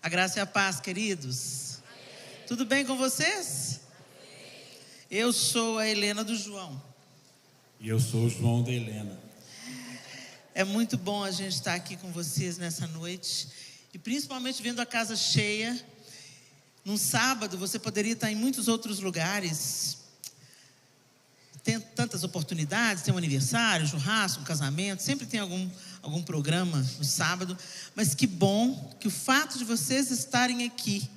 A graça e a paz, queridos. Amém. Tudo bem com vocês? Amém. Eu sou a Helena do João. E eu sou o João da Helena. É muito bom a gente estar aqui com vocês nessa noite. E principalmente vendo a casa cheia. Num sábado você poderia estar em muitos outros lugares. Tem tantas oportunidades, tem um aniversário, um churrasco, um casamento. Sempre tem algum programa no sábado. Mas que bom que o fato de vocês estarem aqui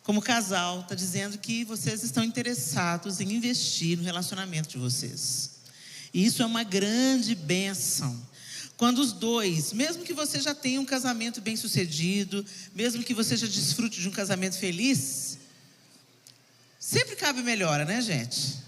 como casal está dizendo que vocês estão interessados em investir no relacionamento de vocês. E isso é uma grande bênção. Quando os dois, mesmo que você já tenha um casamento bem sucedido, mesmo que você já desfrute de um casamento feliz, sempre cabe melhora, né, gente?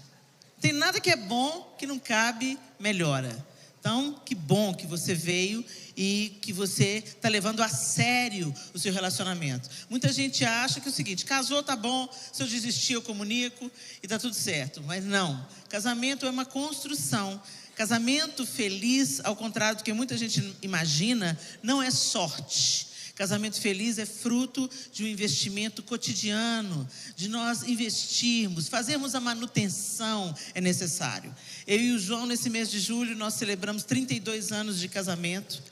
Tem nada que é bom que não cabe melhora. Então, que bom que você veio e que você está levando a sério o seu relacionamento. Muita gente acha que é o seguinte: casou, tá bom, se eu desistir eu comunico e tá tudo certo. Mas não, casamento é uma construção. Casamento feliz, ao contrário do que muita gente imagina, não é sorte. Casamento feliz é fruto de um investimento cotidiano, de nós investirmos, fazermos a manutenção é necessário. Eu e o João, nesse mês de julho, nós celebramos 32 anos de casamento.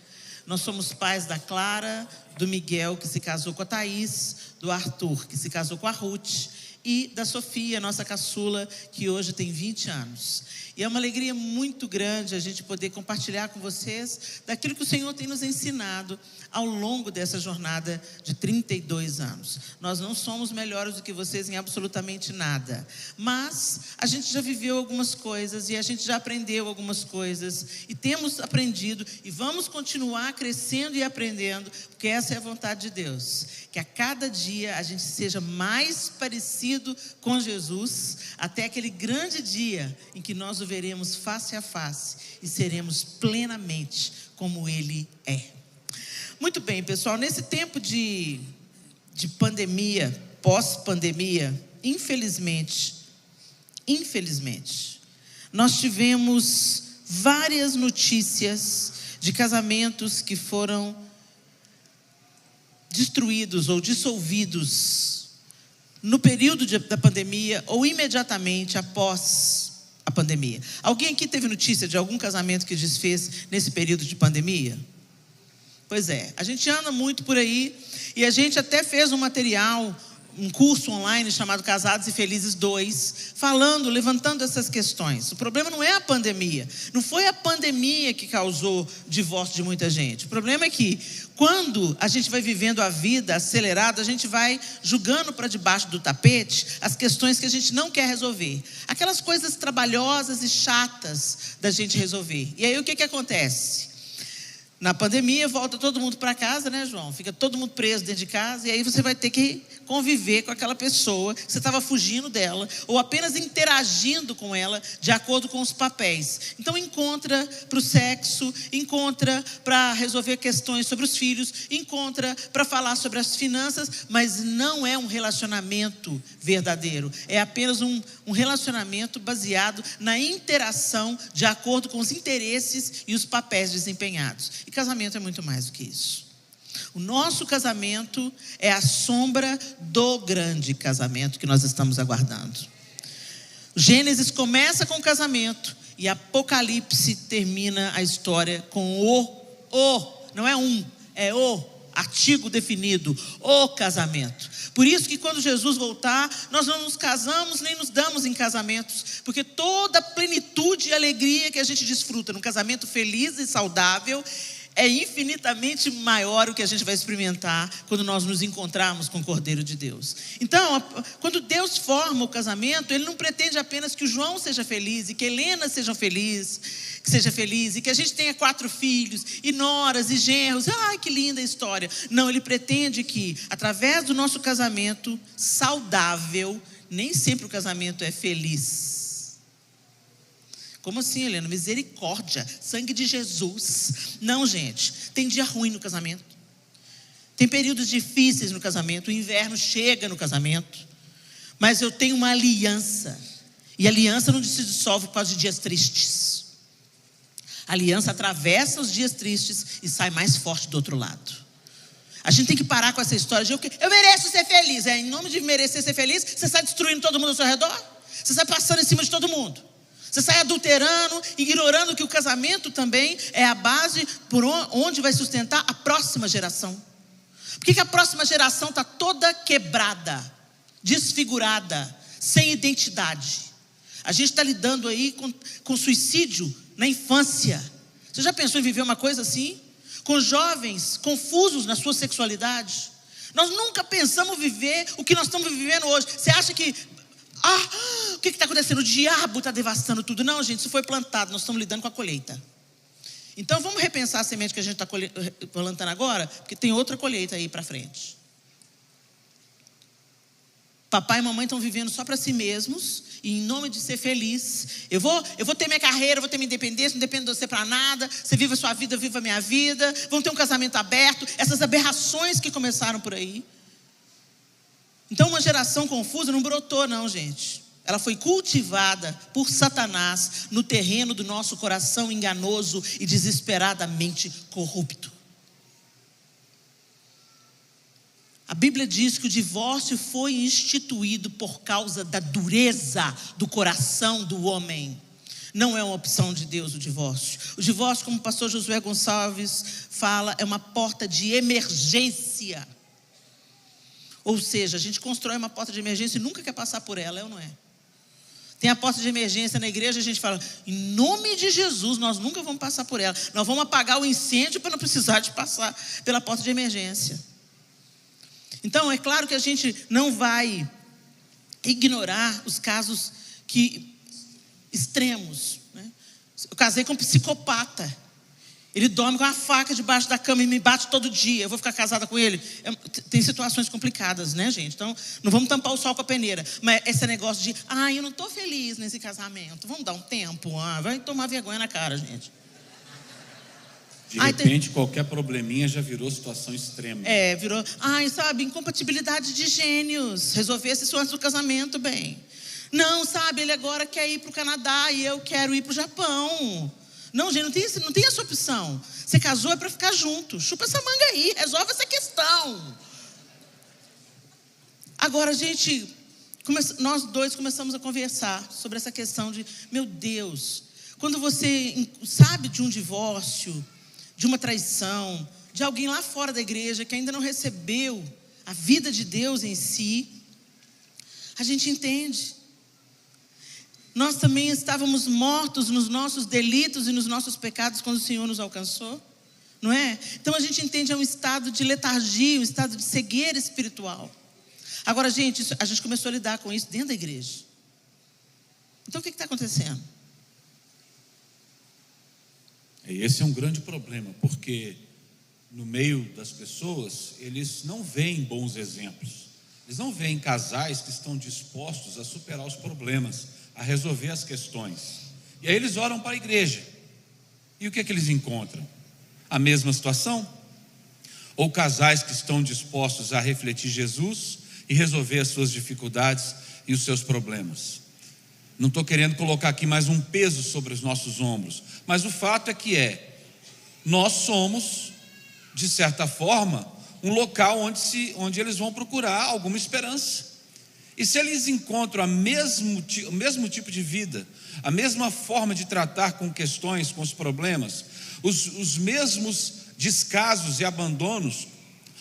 Nós somos pais da Clara, do Miguel, que se casou com a Thaís, do Arthur, que se casou com a Ruth, e da Sofia, nossa caçula, que hoje tem 20 anos. E é uma alegria muito grande a gente poder compartilhar com vocês daquilo que o Senhor tem nos ensinado ao longo dessa jornada de 32 anos. Nós não somos melhores do que vocês em absolutamente nada, mas a gente já viveu algumas coisas e a gente já aprendeu algumas coisas e temos aprendido e vamos continuar crescendo e aprendendo, porque essa é a vontade de Deus, que a cada dia a gente seja mais parecido com Jesus, até aquele grande dia em que nós o veremos face a face e seremos plenamente como Ele é. Muito bem, pessoal, nesse tempo de pandemia, pós-pandemia, infelizmente, nós tivemos várias notícias de casamentos que foram destruídos ou dissolvidos no período da pandemia ou imediatamente após a pandemia. Alguém aqui teve notícia de algum casamento que desfez nesse período de pandemia? Pois é, a gente anda muito por aí e a gente até fez um material, um curso online chamado Casados e Felizes 2, levantando essas questões. O problema não é a pandemia, não foi a pandemia que causou o divórcio de muita gente. O problema é que quando a gente vai vivendo a vida acelerada, a gente vai jogando para debaixo do tapete as questões que a gente não quer resolver. Aquelas coisas trabalhosas e chatas da gente resolver. E aí o que acontece? Na pandemia, volta todo mundo para casa, né, João? Fica todo mundo preso dentro de casa e aí você vai ter que conviver com aquela pessoa que você estava fugindo dela ou apenas interagindo com ela de acordo com os papéis. Então encontra para o sexo, encontra para resolver questões sobre os filhos, encontra para falar sobre as finanças, mas não é um relacionamento verdadeiro. É apenas um relacionamento baseado na interação de acordo com os interesses e os papéis desempenhados. E casamento é muito mais do que isso. O nosso casamento é a sombra do grande casamento que nós estamos aguardando. Gênesis começa com o casamento e Apocalipse termina a história com não é é o artigo definido, o casamento. Por isso que quando Jesus voltar, nós não nos casamos nem nos damos em casamentos, porque toda a plenitude e alegria que a gente desfruta num casamento feliz e saudável é infinitamente maior o que a gente vai experimentar quando nós nos encontrarmos com o Cordeiro de Deus. Então, quando Deus forma o casamento, Ele não pretende apenas que o João seja feliz e que a Helena seja feliz e que a gente tenha 4 filhos e noras e genros. Ai, que linda história. Não, Ele pretende que, através do nosso casamento saudável, nem sempre o casamento é feliz. Como assim, Helena? Misericórdia, sangue de Jesus. Não, gente, tem dia ruim no casamento. Tem períodos difíceis no casamento. O inverno chega no casamento. Mas eu tenho uma aliança. E a aliança não se dissolve por causa de dias tristes. A aliança atravessa os dias tristes e sai mais forte do outro lado. A gente tem que parar com essa história de eu mereço ser feliz. Em nome de merecer ser feliz, você sai destruindo todo mundo ao seu redor. Você sai passando em cima de todo mundo. Você sai adulterando, ignorando que o casamento também é a base por onde vai sustentar a próxima geração. Por que a próxima geração está toda quebrada, desfigurada, sem identidade? A gente está lidando aí com suicídio na infância. Você já pensou em viver uma coisa assim? Com jovens confusos na sua sexualidade. Nós nunca pensamos viver o que nós estamos vivendo hoje. Você acha que, o que está acontecendo? O diabo está devastando tudo. Não, gente, isso foi plantado, nós estamos lidando com a colheita. Então vamos repensar a semente que a gente está plantando agora, porque tem outra colheita aí para frente. Papai e mamãe estão vivendo só para si mesmos, e em nome de ser feliz, eu vou ter minha carreira, vou ter minha independência, não dependo de você para nada, você vive a sua vida, eu vivo a minha vida, vamos ter um casamento aberto, essas aberrações que começaram por aí. Então uma geração confusa não brotou não, gente. Ela foi cultivada por Satanás no terreno do nosso coração enganoso e desesperadamente corrupto. A Bíblia diz que o divórcio foi instituído por causa da dureza do coração do homem. Não é uma opção de Deus o divórcio. O divórcio, como o pastor Josué Gonçalves fala, é uma porta de emergência. Ou seja, a gente constrói uma porta de emergência e nunca quer passar por ela, é ou não é? Tem a porta de emergência na igreja, a gente fala, em nome de Jesus, nós nunca vamos passar por ela. Nós vamos apagar o incêndio para não precisar de passar pela porta de emergência. Então, é claro que a gente não vai ignorar os casos extremos, né? Eu casei com um psicopata. Ele dorme com uma faca debaixo da cama e me bate todo dia. Eu vou ficar casada com ele? Tem situações complicadas, né, gente? Então, não vamos tampar o sol com a peneira. Mas esse negócio de, eu não estou feliz nesse casamento. Vamos dar um tempo. Vai tomar vergonha na cara, gente. De repente, qualquer probleminha já virou situação extrema. Virou, incompatibilidade de gênios. Resolvesse isso antes do casamento, bem. Não, ele agora quer ir para o Canadá e eu quero ir para o Japão. Não, gente, não tem essa opção. Você casou é para ficar junto. Chupa essa manga aí, resolve essa questão. Agora, nós dois começamos a conversar sobre essa questão de, meu Deus, quando você sabe de um divórcio, de uma traição, de alguém lá fora da igreja que ainda não recebeu a vida de Deus em si, a gente entende. Nós também estávamos mortos nos nossos delitos e nos nossos pecados quando o Senhor nos alcançou, não é? Então a gente entende, é um estado de letargia, um estado de cegueira espiritual. Agora, gente, a gente começou a lidar com isso dentro da igreja. Então o que está acontecendo? Esse é um grande problema, porque no meio das pessoas, eles não veem bons exemplos. Eles não veem casais que estão dispostos a superar os problemas, a resolver as questões. E aí eles oram para a igreja. E o que é que eles encontram? A mesma situação? Ou casais que estão dispostos a refletir Jesus e resolver as suas dificuldades e os seus problemas? Não estou querendo colocar aqui mais um peso sobre os nossos ombros, mas o fato é que nós somos, de certa forma, um local onde eles vão procurar alguma esperança. E se eles encontram o mesmo tipo de vida, a mesma forma de tratar com questões, com os problemas, os mesmos descasos e abandonos,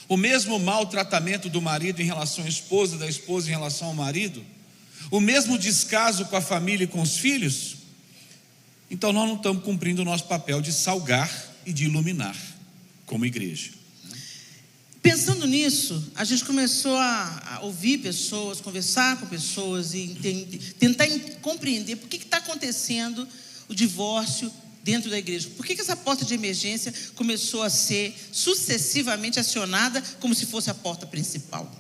o mesmo maltratamento do marido em relação à esposa, da esposa em relação ao marido, o mesmo descaso com a família e com os filhos, então nós não estamos cumprindo o nosso papel de salgar e de iluminar como igreja. Pensando nisso, a gente começou a ouvir pessoas, conversar com pessoas e tentar compreender por que está acontecendo o divórcio dentro da igreja. Por que essa porta de emergência começou a ser sucessivamente acionada como se fosse a porta principal?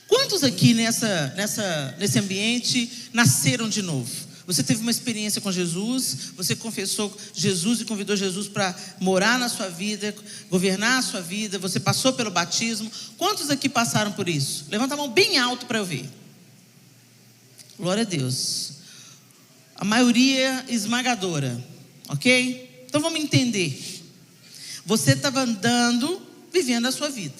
Quantos aqui nesse ambiente nasceram de novo? Você teve uma experiência com Jesus, você confessou Jesus e convidou Jesus para morar na sua vida, governar a sua vida, você passou pelo batismo. Quantos aqui passaram por isso? Levanta a mão bem alto para eu ver. Glória a Deus. A maioria esmagadora, ok? Então vamos entender. Você estava andando vivendo a sua vida.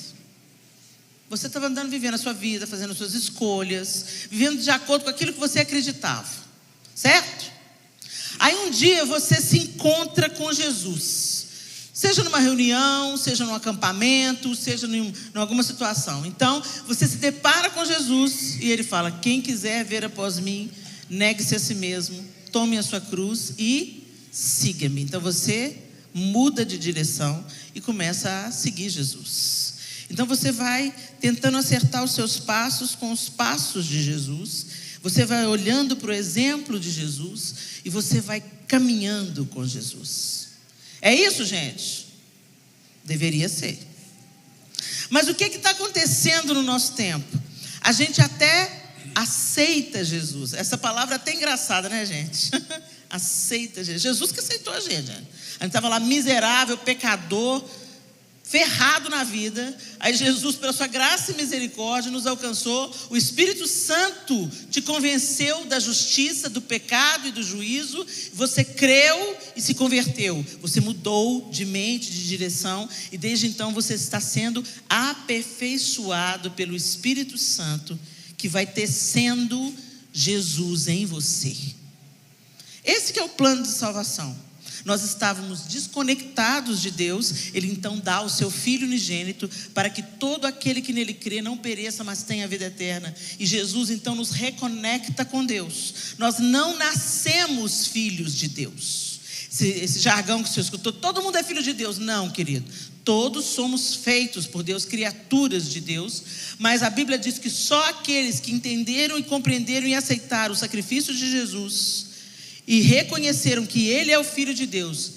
Você estava andando vivendo a sua vida, fazendo suas escolhas, vivendo de acordo com aquilo que você acreditava, certo? Aí um dia você se encontra com Jesus, seja numa reunião, seja num acampamento, seja em alguma situação. Então você se depara com Jesus e ele fala: quem quiser vir após mim, negue-se a si mesmo, tome a sua cruz e siga-me. Então você muda de direção e começa a seguir Jesus. Então você vai tentando acertar os seus passos com os passos de Jesus. Você vai olhando para o exemplo de Jesus e você vai caminhando com Jesus. É isso, gente? Deveria ser. Mas o que está acontecendo no nosso tempo? A gente até aceita Jesus. Essa palavra é até engraçada, né, gente? Aceita Jesus. Jesus que aceitou a gente. A gente estava lá miserável, pecador, ferrado na vida. Aí Jesus, pela sua graça e misericórdia, nos alcançou. O Espírito Santo te convenceu da justiça, do pecado e do juízo. Você creu e se converteu. Você mudou de mente, de direção, e desde então você está sendo aperfeiçoado pelo Espírito Santo, que vai tecendo Jesus em você. Esse que é o plano de salvação. Nós estávamos desconectados de Deus. Ele então dá o seu Filho unigênito, para que todo aquele que nele crê não pereça, mas tenha a vida eterna. E Jesus então nos reconecta com Deus. Nós não nascemos filhos de Deus. Esse jargão que você escutou: todo mundo é filho de Deus. Não, querido. Todos somos feitos por Deus, criaturas de Deus. Mas a Bíblia diz que só aqueles que entenderam e compreenderam e aceitaram o sacrifício de Jesus e reconheceram que Ele é o Filho de Deus,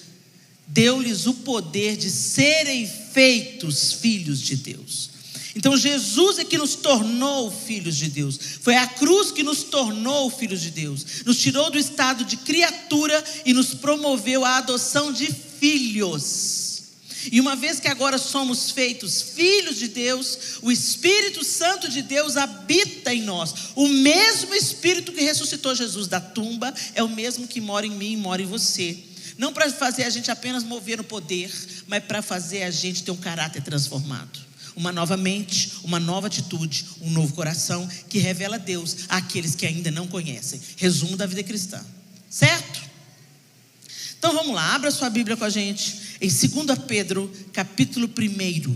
deu-lhes o poder de serem feitos filhos de Deus. Então Jesus é que nos tornou filhos de Deus. Foi a cruz que nos tornou filhos de Deus. Nos tirou do estado de criatura e nos promoveu à adoção de filhos. E uma vez que agora somos feitos filhos de Deus, o Espírito Santo de Deus habita em nós. O mesmo Espírito que ressuscitou Jesus da tumba é o mesmo que mora em mim e mora em você. Não para fazer a gente apenas mover no poder, mas para fazer a gente ter um caráter transformado. Uma nova mente, uma nova atitude, um novo coração que revela Deus àqueles que ainda não conhecem. Resumo da vida cristã, certo? Então vamos lá, abra sua Bíblia com a gente em 2 Pedro, capítulo 1.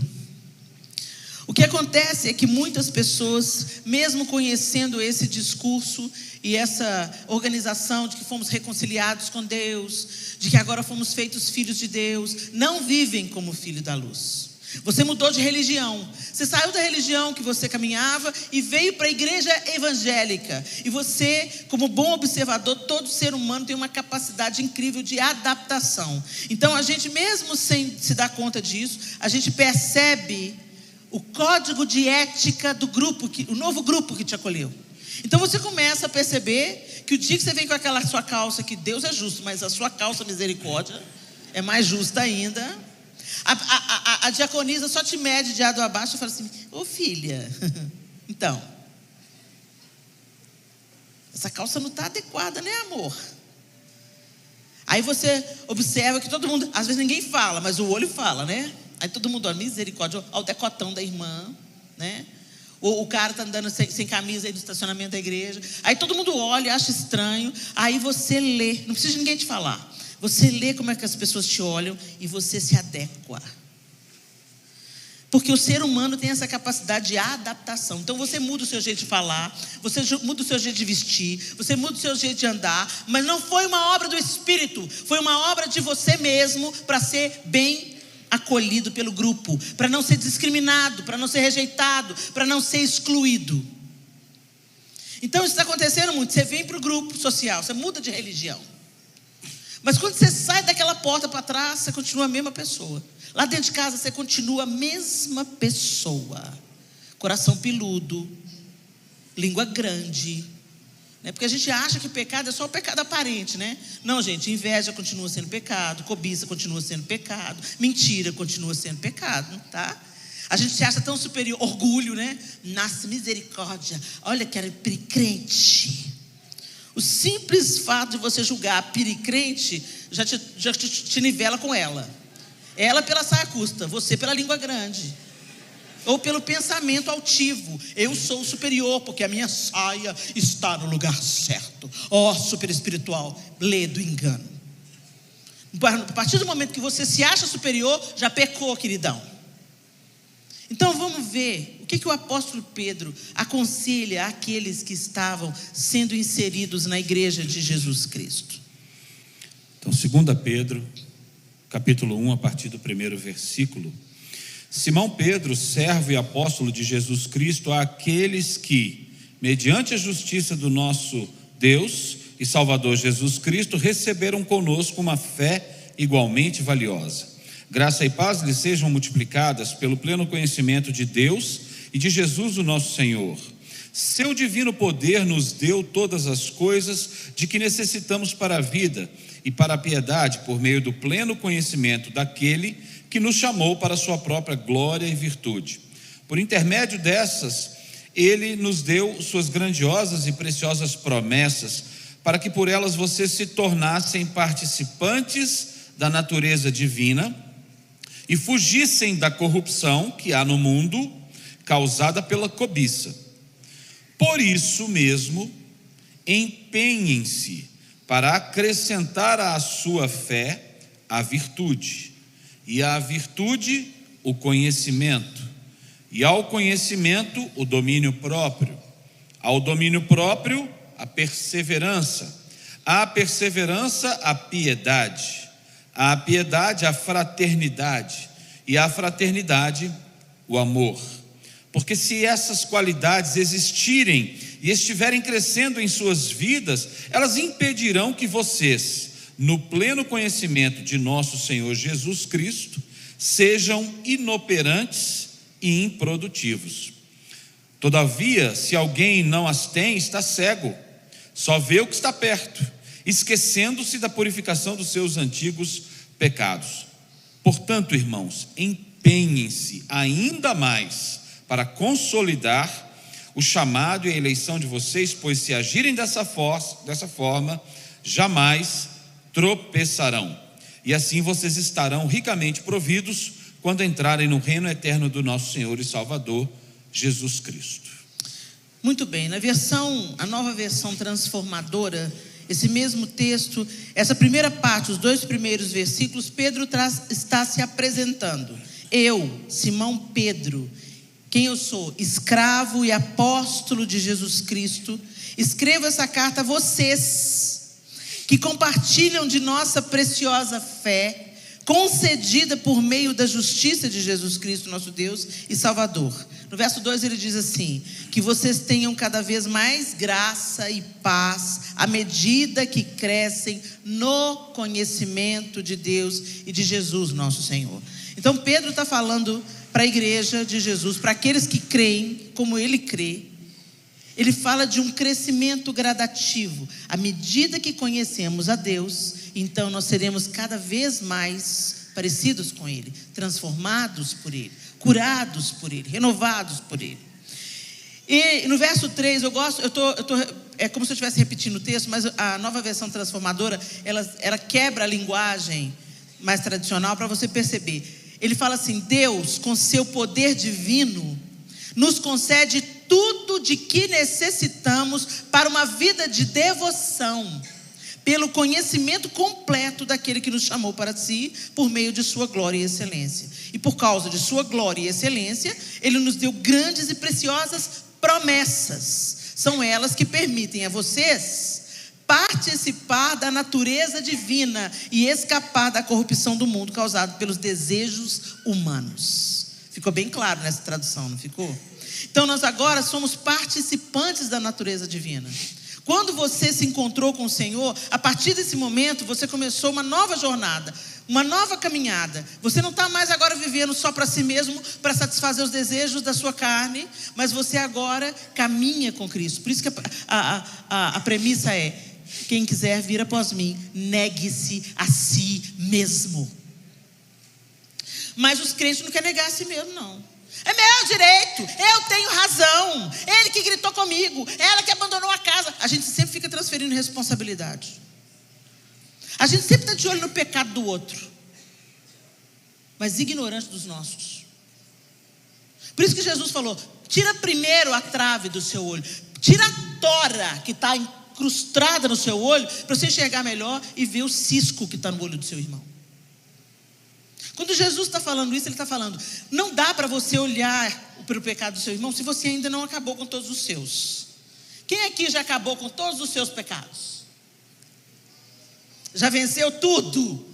O que acontece é que muitas pessoas, mesmo conhecendo esse discurso e essa organização de que fomos reconciliados com Deus, de que agora fomos feitos filhos de Deus, não vivem como filho da luz. Você mudou de religião. Você saiu da religião que você caminhava e veio para a igreja evangélica. E você, como bom observador, todo ser humano tem uma capacidade incrível de adaptação. Então a gente, mesmo sem se dar conta disso, a gente percebe o código de ética do grupo, o novo grupo que te acolheu. Então você começa a perceber que o dia que você vem com aquela sua calça, que Deus é justo, mas a sua calça misericórdia é mais justa ainda. A diaconisa só te mede de lado abaixo e fala assim: ô filha, então, essa calça não está adequada, né, amor? Aí você observa que todo mundo, às vezes ninguém fala, mas o olho fala, né? Aí todo mundo olha: misericórdia, olha o decotão da irmã, né? O cara está andando sem camisa aí no estacionamento da igreja. Aí todo mundo olha, acha estranho. Aí você lê, não precisa de ninguém te falar. Você lê como é que as pessoas te olham e você se adequa. Porque o ser humano tem essa capacidade de adaptação. Então você muda o seu jeito de falar, você muda o seu jeito de vestir, você muda o seu jeito de andar. Mas não foi uma obra do Espírito, foi uma obra de você mesmo, para ser bem acolhido pelo grupo, para não ser discriminado, para não ser rejeitado, para não ser excluído. Então isso está acontecendo muito. Você vem para o grupo social, você muda de religião. Mas quando você sai daquela porta para trás, você continua a mesma pessoa. Lá dentro de casa você continua a mesma pessoa. Coração peludo, língua grande, né? Porque a gente acha que pecado é só o pecado aparente, né? Não, gente, inveja continua sendo pecado, cobiça continua sendo pecado, mentira continua sendo pecado, tá? A gente se acha tão superior, orgulho, né? Nossa, misericórdia, olha que era piricrente. O simples fato de você julgar a piricrente já te nivela com ela. Ela pela saia curta, você pela língua grande. Ou pelo pensamento altivo. Eu sou o superior porque a minha saia está no lugar certo. Super espiritual. Lê do engano. A partir do momento que você se acha superior, já pecou, queridão. Então vamos ver o que o apóstolo Pedro aconselha àqueles que estavam sendo inseridos na igreja de Jesus Cristo. Então, 2 Pedro, capítulo 1, a partir do 1º versículo. Simão Pedro, servo e apóstolo de Jesus Cristo, àqueles que, mediante a justiça do nosso Deus e Salvador Jesus Cristo, receberam conosco uma fé igualmente valiosa. Graça e paz lhes sejam multiplicadas pelo pleno conhecimento de Deus e de Jesus o nosso Senhor. Seu divino poder nos deu todas as coisas de que necessitamos para a vida e para a piedade, por meio do pleno conhecimento daquele que nos chamou para a sua própria glória e virtude. Por intermédio dessas, ele nos deu suas grandiosas e preciosas promessas, para que por elas vocês se tornassem participantes da natureza divina e fugissem da corrupção que há no mundo, causada pela cobiça. Por isso mesmo, empenhem-se para acrescentar à sua fé a virtude, e à virtude o conhecimento, e ao conhecimento o domínio próprio, ao domínio próprio a perseverança, à perseverança a piedade, à piedade a fraternidade, e à fraternidade o amor. Porque se essas qualidades existirem e estiverem crescendo em suas vidas, elas impedirão que vocês, no pleno conhecimento de nosso Senhor Jesus Cristo, sejam inoperantes e improdutivos. Todavia, se alguém não as tem, está cego, só vê o que está perto, esquecendo-se da purificação dos seus antigos pecados. Portanto, irmãos, empenhem-se ainda mais para consolidar o chamado e a eleição de vocês, pois se agirem dessa forma, jamais tropeçarão, e assim vocês estarão ricamente providos quando entrarem no reino eterno do nosso Senhor e Salvador Jesus Cristo. Muito bem, a nova versão transformadora, esse mesmo texto, essa primeira parte, os 2 primeiros versículos, Pedro está se apresentando. Eu, Simão Pedro, quem eu sou? Escravo e apóstolo de Jesus Cristo, escrevo essa carta a vocês que compartilham de nossa preciosa fé, concedida por meio da justiça de Jesus Cristo, nosso Deus e Salvador. No verso 2 ele diz assim: que vocês tenham cada vez mais graça e paz, à medida que crescem no conhecimento de Deus e de Jesus, nosso Senhor. Então Pedro está falando para a igreja de Jesus, para aqueles que creem como ele crê. Ele fala de um crescimento gradativo. À medida que conhecemos a Deus, então nós seremos cada vez mais parecidos com Ele, transformados por Ele, curados por Ele, renovados por Ele. E no verso 3, é como se eu estivesse repetindo o texto, mas a nova versão transformadora, ela quebra a linguagem mais tradicional para você perceber. Ele fala assim: Deus, com seu poder divino, nos concede tudo de que necessitamos para uma vida de devoção, pelo conhecimento completo daquele que nos chamou para si, por meio de sua glória e excelência. E por causa de sua glória e excelência, Ele nos deu grandes e preciosas promessas. São elas que permitem a vocês participar da natureza divina e escapar da corrupção do mundo causada pelos desejos humanos. Ficou bem claro nessa tradução, não ficou? Então nós agora somos participantes da natureza divina. Quando você se encontrou com o Senhor, a partir desse momento você começou uma nova jornada, uma nova caminhada. Você não está mais agora vivendo só para si mesmo, para satisfazer os desejos da sua carne, mas você agora caminha com Cristo. Por isso que a premissa é: quem quiser vir após mim, negue-se a si mesmo. Mas os crentes não querem negar a si mesmo, não. É meu direito, eu tenho razão, ele que gritou comigo, ela que abandonou a casa. A gente sempre fica transferindo responsabilidade. A gente sempre está de olho no pecado do outro, mas ignorante dos nossos. Por isso que Jesus falou: tira primeiro a trave do seu olho, tira a tora que está incrustada no seu olho, para você enxergar melhor e ver o cisco que está no olho do seu irmão. Quando Jesus está falando isso, ele está falando: não dá para você olhar para o pecado do seu irmão se você ainda não acabou com todos os seus. Quem aqui já acabou com todos os seus pecados? Já venceu tudo,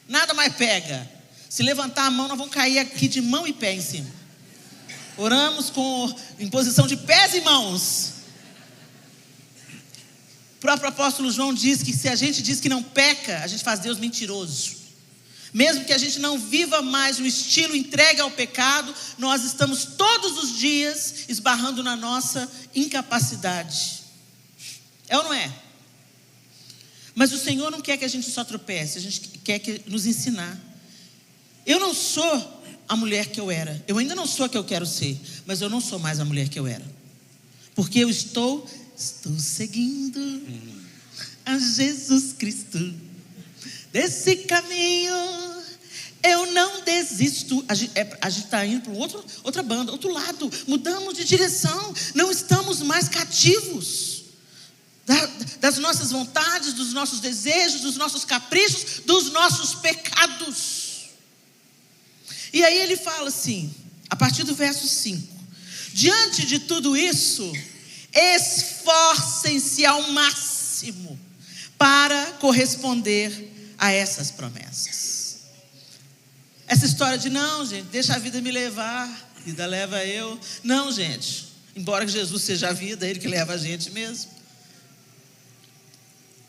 nada mais pega. Se levantar a mão, nós vamos cair aqui de mão e pé em cima. Oramos em posição de pés e mãos. O próprio apóstolo João diz que se a gente diz que não peca, a gente faz Deus mentiroso. Mesmo que a gente não viva mais o estilo entregue ao pecado, nós estamos todos os dias esbarrando na nossa incapacidade. É ou não é? Mas o Senhor não quer que a gente só tropece, a gente quer nos ensinar. Eu não sou a mulher que eu era, eu ainda não sou a que eu quero ser, mas eu não sou mais a mulher que eu era, porque eu estou seguindo a Jesus Cristo. Desse caminho eu não desisto. A gente está indo para outra banda, outro lado. Mudamos de direção. Não estamos mais cativos das nossas vontades, dos nossos desejos, dos nossos caprichos, dos nossos pecados. E aí ele fala assim, a partir do verso 5: diante de tudo isso, esforcem-se ao máximo para corresponder a essas promessas. Essa história de não, gente, deixa a vida me levar, a vida leva eu. Não, gente, embora Jesus seja a vida, Ele que leva a gente mesmo.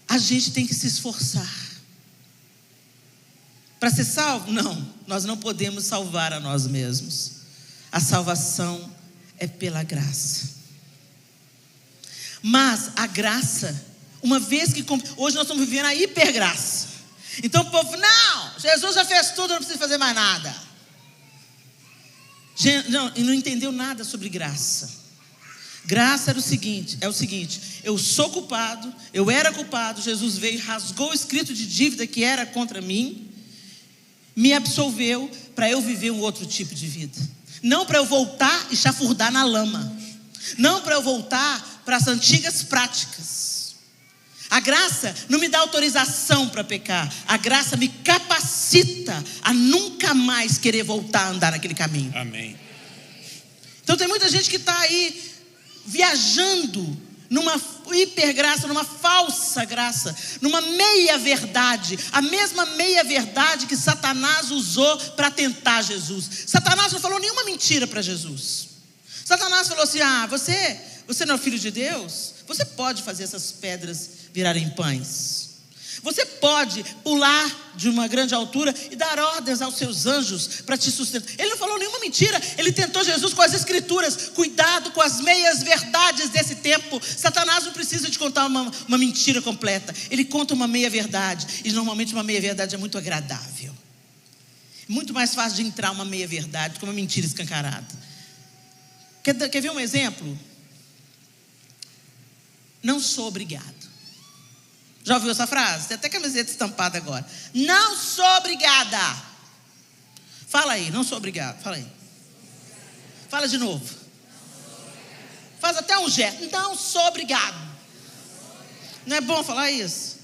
A gente tem que se esforçar. Para ser salvo? Não, nós não podemos salvar a nós mesmos. A salvação é pela graça. Mas a graça, uma vez que... Hoje nós estamos vivendo a hipergraça. Então o povo: não, Jesus já fez tudo, não precisa fazer mais nada. Não, e não entendeu nada sobre graça. Graça é o seguinte: eu sou culpado, eu era culpado, Jesus veio, rasgou o escrito de dívida que era contra mim, me absolveu para eu viver um outro tipo de vida. Não para eu voltar e chafurdar na lama, não para eu voltar para as antigas práticas. A graça não me dá autorização para pecar. A graça me capacita a nunca mais querer voltar a andar naquele caminho. Amém. Então tem muita gente que está aí viajando numa hipergraça, numa falsa graça, numa meia verdade. A mesma meia verdade que Satanás usou para tentar Jesus. Satanás não falou nenhuma mentira para Jesus. Satanás falou assim: você não é o filho de Deus? Você pode fazer essas pedras virarem pães. Você pode pular de uma grande altura e dar ordens aos seus anjos para te sustentar. Ele não falou nenhuma mentira. Ele tentou Jesus com as escrituras. Cuidado com as meias verdades desse tempo. Satanás não precisa de contar uma mentira completa. Ele conta uma meia verdade. E normalmente uma meia verdade é muito agradável. Muito mais fácil de entrar uma meia verdade do que uma mentira escancarada. Quer ver um exemplo? Não sou obrigado. Já ouviu essa frase? Tem até camiseta estampada agora. Não sou obrigada. Fala aí, não sou obrigado. Fala aí. Fala de novo. Faz até um gesto. Não sou obrigado. Não é bom falar isso?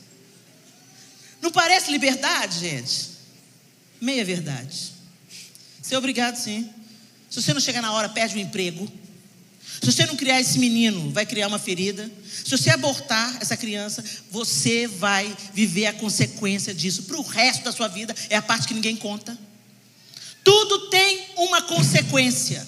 Não parece liberdade, gente? Meia verdade. Ser obrigado, sim. Se você não chegar na hora, perde o emprego. Se você não criar esse menino, vai criar uma ferida. Se você abortar essa criança, você vai viver a consequência disso para o resto da sua vida. É a parte que ninguém conta. Tudo tem uma consequência.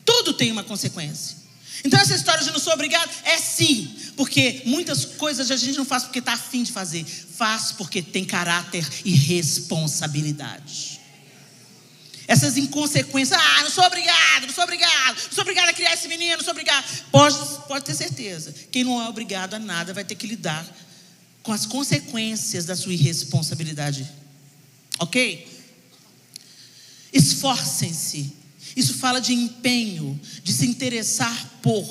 Tudo tem uma consequência. Então essa história de não sou obrigado é sim, porque muitas coisas a gente não faz porque está afim de fazer. Faz porque tem caráter e responsabilidade. Essas inconsequências: não sou obrigado, não sou obrigado, não sou obrigado a criar esse menino, não sou obrigado. Pode ter certeza, quem não é obrigado a nada vai ter que lidar com as consequências da sua irresponsabilidade. Ok? Esforcem-se. Isso fala de empenho, de se interessar por,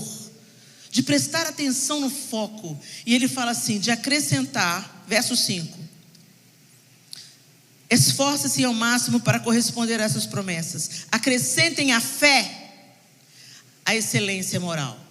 de prestar atenção no foco. E ele fala assim, de acrescentar, verso 5: Esforce-se ao máximo para corresponder a essas promessas. Acrescentem à fé a excelência moral.